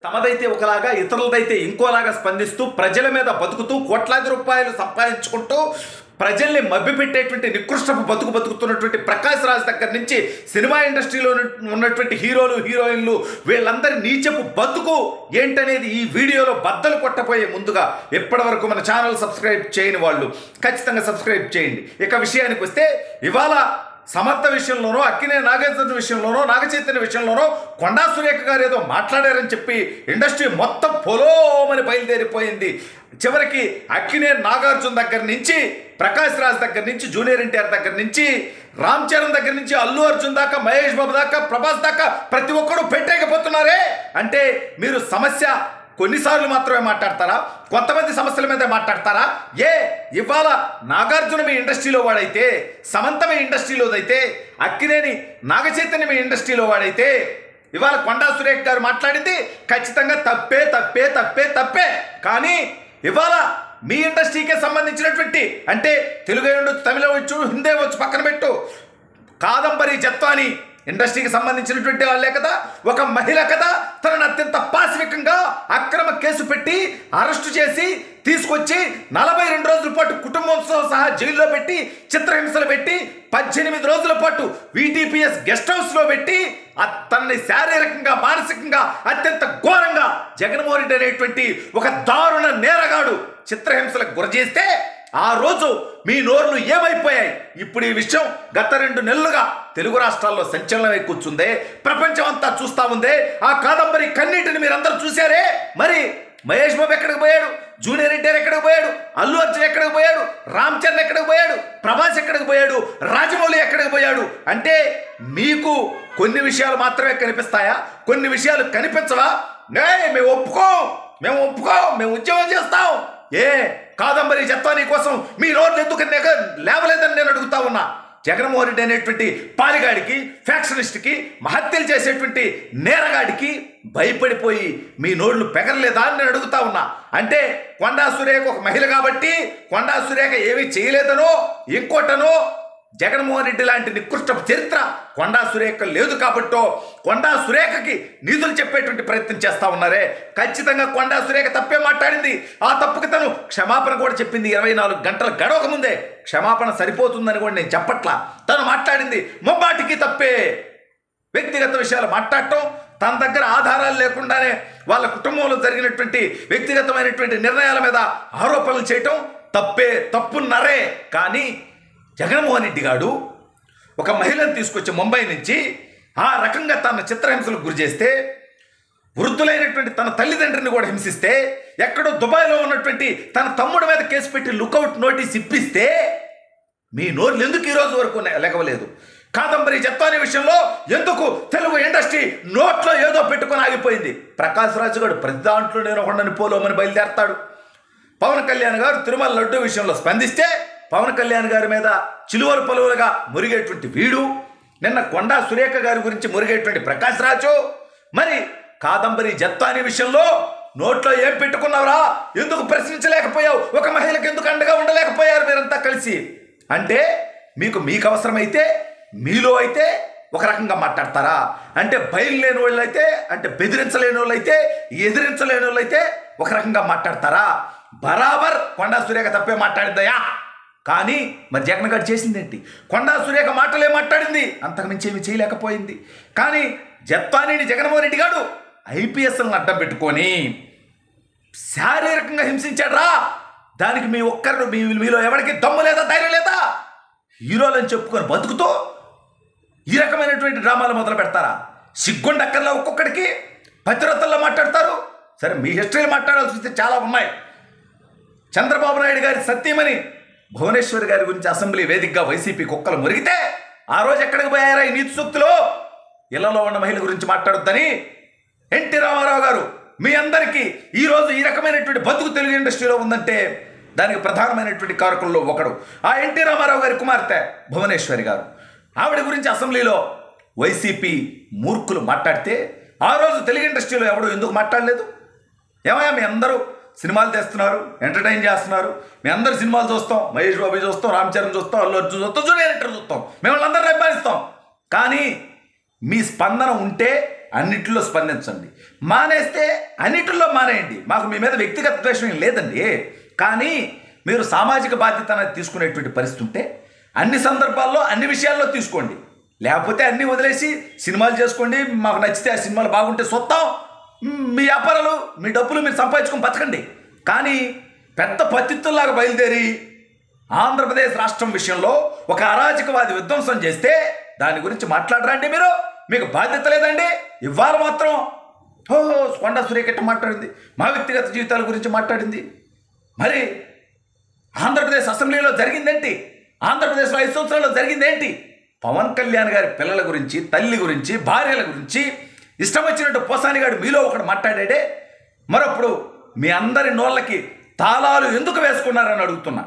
తమదైతే ఒకలాగా ఇతరులదైతే ఇంకోలాగా స్పందిస్తూ ప్రజల మీద బతుకుతూ కోట్లాది రూపాయలు సంపాదించుకుంటూ ప్రజల్ని మభ్యపెట్టేటువంటి నికృష్టపు బతుకుతున్నటువంటి ప్రకాష్ రాజ్ దగ్గర నుంచి సినిమా ఇండస్ట్రీలో ఉన్నటువంటి హీరోలు హీరోయిన్లు వీళ్ళందరి నీచపు బతుకు ఏంటనేది ఈ వీడియోలో బద్దలు కొట్టబోయే ముందుగా ఎప్పటివరకు మన ఛానల్ సబ్స్క్రైబ్ చేయని వాళ్ళు ఖచ్చితంగా సబ్స్క్రైబ్ చేయండి. ఇక విషయానికి వస్తే ఇవాళ సమర్థ విషయంలోనో అక్కినేని నాగేశ్వర విషయంలోనో నాగచైతన్య విషయంలోనో కొండా సురేఖ గారు ఏదో మాట్లాడారని చెప్పి ఇండస్ట్రీ మొత్తం పొలోమని బయలుదేరిపోయింది. చివరికి అక్కినేని నాగార్జున దగ్గర నుంచి ప్రకాష్ రాజ్ దగ్గర నుంచి జూనియర్ ఎన్టీఆర్ దగ్గర నుంచి రామ్ చరణ్ దగ్గర నుంచి అల్లు అర్జున్ దాకా మహేష్ బాబు దాకా ప్రభాస్ దాకా ప్రతి ఒక్కరు పెట్టేయకపోతున్నారే అంటే మీరు సమస్య కొన్నిసార్లు మాత్రమే మాట్లాడతారా? కొంతమంది సమస్యల మీద మాట్లాడతారా? ఇవాళ నాగార్జున మీ ఇండస్ట్రీలో వాడైతే, సమంత మీ ఇండస్ట్రీలోదైతే, అక్కినేని నాగచైతన్య మీ ఇండస్ట్రీలో వాడైతే ఇవాళ కొండా సురేఖ గారు మాట్లాడింది ఖచ్చితంగా తప్పే తప్పే తప్పే తప్పే. కానీ ఇవాళ మీ ఇండస్ట్రీకే సంబంధించినటువంటి అంటే తెలుగు ఉండొచ్చు, తమిళ వచ్చు, హిందీ వచ్చు, పక్కన పెట్టు, కాదంబరి జత్వాని ఇండస్ట్రీకి సంబంధించినటువంటి వాళ్ళే కదా, ఒక మహిళ కదా, తనను అత్యంత పాశవికంగా అక్రమ కేసు పెట్టి అరెస్టు చేసి తీసుకొచ్చి 42 రోజుల పాటు కుటుంబంతో సహా జైల్లో పెట్టి చిత్రహింసలు పెట్టి 18 రోజుల పాటు VTPS గెస్ట్ హౌస్లో పెట్టి తనని శారీరకంగా మానసికంగా అత్యంత ఘోరంగా జగన్మోహన్ రెడ్డి అనేటువంటి ఒక దారుణ నేరగాడు చిత్రహింసలకు గురచేస్తే ఆ రోజు మీ నోర్లు ఏమైపోయాయి? ఇప్పుడు ఈ విషయం గత 2 నెలలుగా తెలుగు రాష్ట్రాల్లో సంచలనమై కూర్చుందే, ప్రపంచం అంతా చూస్తా ఉందే. ఆ కాదంబరి కన్నీటిని మీరందరూ చూశారే. మరి మహేష్ బాబు ఎక్కడికి పోయాడు? జూనియర్ ఎన్టీఆర్ ఎక్కడికి పోయాడు? అల్లు అర్జున్ ఎక్కడికి పోయాడు? రామ్ చరణ్ ఎక్కడికి పోయాడు? ప్రభాస్ ఎక్కడికి పోయాడు? రాజమౌళి ఎక్కడికి పోయాడు? అంటే మీకు కొన్ని విషయాలు మాత్రమే కనిపిస్తాయా? కొన్ని విషయాలు కనిపించవా? మేము ఒప్పుకోం, మేము ఉద్యోగం చేస్తాం. కాదంబరి జత్వాని కోసం మీ నోట్లు ఎందుకు లేవలేదని నేను అడుగుతా ఉన్నా. జగన్మోహన్ రెడ్డి అనేటువంటి పాలిగాడికి, ఫ్యాక్షనిస్ట్కి, హత్యలు చేసేటువంటి నేరగాడికి భయపడిపోయి మీ నోళ్ళు పెగరలేదా అని నేను అడుగుతా ఉన్నా. అంటే కొండా సురేఖ ఒక మహిళ కాబట్టి కొండా సురేఖ ఏమీ చేయలేదనో ఇంకోటనో జగన్మోహన్ రెడ్డి లాంటి నికృష్ట చరిత్ర కొండా సురేఖ లేదు కాబట్టో కొండా సురేఖకి నిధులు చెప్పేటువంటి ప్రయత్నం చేస్తా ఉన్నారే. ఖచ్చితంగా కొండా సురేఖ తప్పే మాట్లాడింది. ఆ తప్పుకి తను క్షమాపణ కూడా చెప్పింది. 24 గంటలు గడవక ముందే క్షమాపణ సరిపోతుందని కూడా నేను చెప్పట్లా. తను మాట్లాడింది ముమ్మాటికి తప్పే. వ్యక్తిగత విషయాలు మాట్లాడటం, తన దగ్గర ఆధారాలు లేకుండానే వాళ్ళ కుటుంబంలో జరిగినటువంటి వ్యక్తిగతమైనటువంటి నిర్ణయాల మీద ఆరోపణలు చేయటం తప్పే, తప్పున్నరే. కానీ జగన్మోహన్ రెడ్డి గారు ఒక మహిళను తీసుకొచ్చి ముంబై నుంచి ఆ రకంగా తన చిత్రహింసలకు గురి చేస్తే, వృద్ధులైనటువంటి తన తల్లిదండ్రిని కూడా హింసిస్తే, ఎక్కడో దుబాయ్లో ఉన్నటువంటి తన తమ్ముడి మీద కేసు పెట్టి లుకౌట్ నోటీస్ ఇప్పిస్తే మీ నోర్లు ఎందుకు ఈరోజు వరకు లేకవలేదు? కాదంబరి జత్వాని విషయంలో ఎందుకు తెలుగు ఇండస్ట్రీ నోట్లో ఏదో పెట్టుకొని ఆగిపోయింది? ప్రకాష్ రాజు గారు ప్రతి దాంట్లో నేను కొండని పోలోమని బయలుదేరతాడు. పవన్ కళ్యాణ్ గారు తిరుమల లడ్డు విషయంలో స్పందిస్తే పవన్ కళ్యాణ్ గారి మీద చిలువలు పలువులుగా మురిగేటువంటి వీడు, నిన్న కొండా సురేఖ గారి గురించి మురిగేటువంటి ప్రకాష్ రాజు, మరి కాదంబరి జత్వాని విషయంలో నోట్లో ఏం పెట్టుకున్నావురా? ఎందుకు ప్రశ్నించలేకపోయావు? ఒక మహిళకు ఎందుకు అండగా ఉండలేకపోయారు మీరంతా కలిసి? అంటే మీకు అవసరమైతే మీలో అయితే ఒక రకంగా మాట్లాడతారా? అంటే భయం లేని వాళ్ళు అయితే, అంటే బెదిరించలేని వాళ్ళు అయితే, ఎదిరించలేని వాళ్ళు అయితే ఒక రకంగా మాట్లాడతారా? బరాబర్ కొండా సురేఖ తప్పే మాట్లాడిందయా. కానీ మరి జగన్ గారు చేసిందేంటి? కొండా సురేఖ మాటలే మాట్లాడింది, అంతకుమించి ఏమి చేయలేకపోయింది. కానీ జత్వానీని జగన్మోహన్ రెడ్డి గారు IPSలను అడ్డం పెట్టుకొని శారీరకంగా హింసించాడ్రా. దానికి మీ ఒక్కరు మీలో ఎవరికి దమ్ము లేదా, ధైర్యం లేదా? హీరోలని చెప్పుకొని బతుకుతూ ఈ రకమైనటువంటి డ్రామాలు మొదలు పెడతారా? సిగ్గుండక్కర్లా ఒక్కొక్కడికి పతిరతల్లో మాట్లాడతారు. సరే, మీ హిస్టరీలు మాట్లాడాల్సి వస్తే చాలా ఉన్నాయి. చంద్రబాబు నాయుడు గారి సత్యమని భువనేశ్వర్ గారి గురించి అసెంబ్లీ వేదికగా వైసీపీ కుక్కలు మురిగితే ఆ రోజు ఎక్కడికి పోయారా ఈ నీతి సూక్తులు? ఇళ్లలో ఉన్న మహిళ గురించి మాట్లాడొద్దని ఎన్టీ రామారావు గారు మీ అందరికీ ఈరోజు ఈ రకమైనటువంటి బతుకు తెలుగు ఇండస్ట్రీలో ఉందంటే దానికి ప్రధానమైనటువంటి కారకుల్లో ఒకడు ఆ ఎన్టీ రామారావు గారి కుమార్తె భువనేశ్వరి గారు. ఆవిడ గురించి అసెంబ్లీలో వైసీపీ మూర్ఖులు మాట్లాడితే ఆ రోజు తెలుగు ఇండస్ట్రీలో ఎవడు ఎందుకు మాట్లాడలేదు? ఏమయ్యా మీ అందరూ సినిమాలు తెస్తున్నారు, ఎంటర్టైన్ చేస్తున్నారు, మేము అందరు సినిమాలు చూస్తాం, మహేష్ బాబు చూస్తాం, రామ్ చరణ్ చూస్తాం, అల్లు అర్జున్ చూస్తాం, జూనియర్ ఎన్టీఆర్ చూస్తాం, మేము అందరినీ అభిమానిస్తాం. కానీ మీ స్పందన ఉంటే అన్నింటిలో స్పందించండి. మానేస్తే అన్నిటిలో మానేయండి, మాకు మీ మీద వ్యక్తిగత ద్వేషం ఏం లేదండి. కానీ మీరు సామాజిక బాధ్యత అనేది తీసుకునేటువంటి పరిస్థితి ఉంటే అన్ని సందర్భాల్లో అన్ని విషయాల్లో తీసుకోండి. లేకపోతే అన్నీ వదిలేసి సినిమాలు చేసుకోండి, మాకు నచ్చితే ఆ సినిమాలు బాగుంటే సొత్తాం, మీ వ్యాపారాలు మీ డబ్బులు మీరు సంపాదించుకొని బతకండి. కానీ పెద్ద పత్తిత్తుల్లాగా బయలుదేరి ఆంధ్రప్రదేశ్ రాష్ట్రం విషయంలో ఒక అరాచకవాది విధ్వంసం చేస్తే దాని గురించి మాట్లాడరండి మీరు? మీకు బాధ్యత లేదండి? ఇవాళ మాత్రం కొండా సురేఖ మాట్లాడింది, మా వ్యక్తిగత జీవితాల గురించి మాట్లాడింది. మరి ఆంధ్రప్రదేశ్ అసెంబ్లీలో జరిగిందేంటి? ఆంధ్రప్రదేశ్లో 5 సంవత్సరాల్లో జరిగిందేంటి? పవన్ కళ్యాణ్ గారి పిల్లల గురించి, తల్లి గురించి, భార్యల గురించి ఇష్టం వచ్చినట్టు పోసానిగాడు మీలో ఒకడు మాట్లాడాడే. మరప్పుడు మీ అందరి నోళ్ళకి తాళాలు ఎందుకు వేసుకున్నారని అడుగుతున్నా.